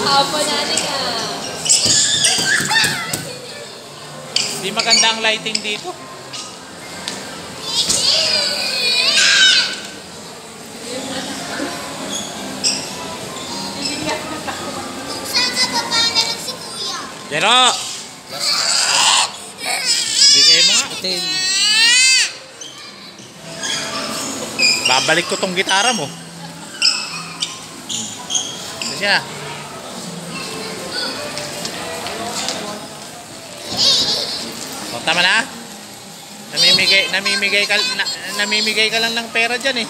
Apa nani ka. Di maganda ang lighting dito. Saan ka ba pa na lang si Kuya? Pero hindi kayo mga atin. Babalik ko tong gitara mo. Ito siya. O, tama na. Namimigay ka lang ng pera diyan eh.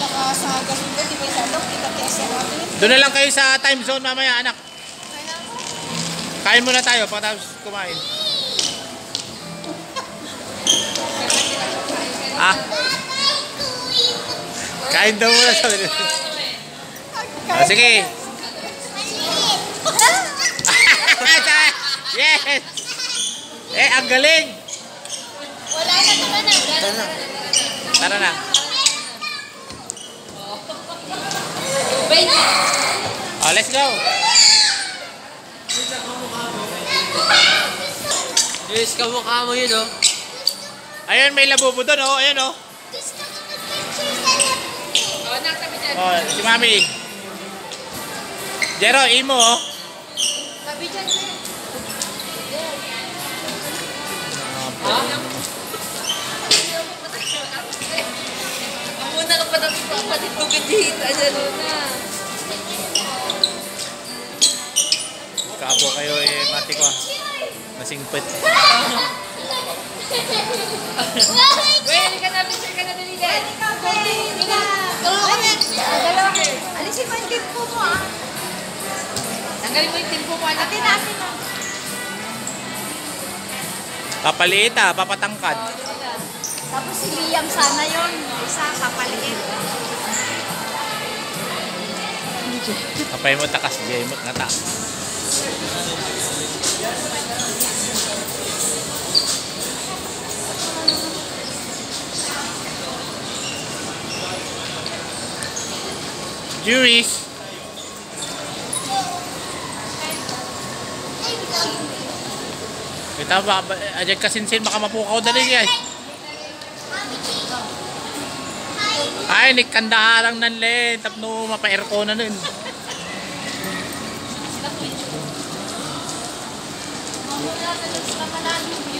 Nakasagas mo di ba sa dok kita kesa natin. Doon na lang kayo sa time zone mamaya, anak. Kain muna tayo pagkatapos kumain. Ah. Kain daw muna sa sige. Yes! Ang galing! Wala na, tara na. Tara na. Oh, let's go! Yes, kamukha mo yun, oh. Ayun, may labubo doon, oh. Ayun, oh. Gusto ko mag-picture sa laptop. Oh, nakatabi dyan. Oh, si Mami. Jero, imo, oh. Tabi dyan, sir. Ha? Ang muna ka pa natin papatitugan dito. Ayan na. Kapo kayo, mati ko, ah. Nasingpit. Wait, ka na, picture ka na dali dyan. Dalawa. Alisin mo yung timpo mo, ah. Tanggalin mo yung timpo mo, anak. Atin. Papaliit, ah. Papatangkad. Tapos si Liam sana yun. Isa, kapaliit. Kapay mo takas, jay mo ngata. Juries. Kita ba aja kasinsin baka mapukaw dali niya. Ay, ni kandaharang nan le, tapno mapa-aircon na nun. Mahula na lang sa malalim yun.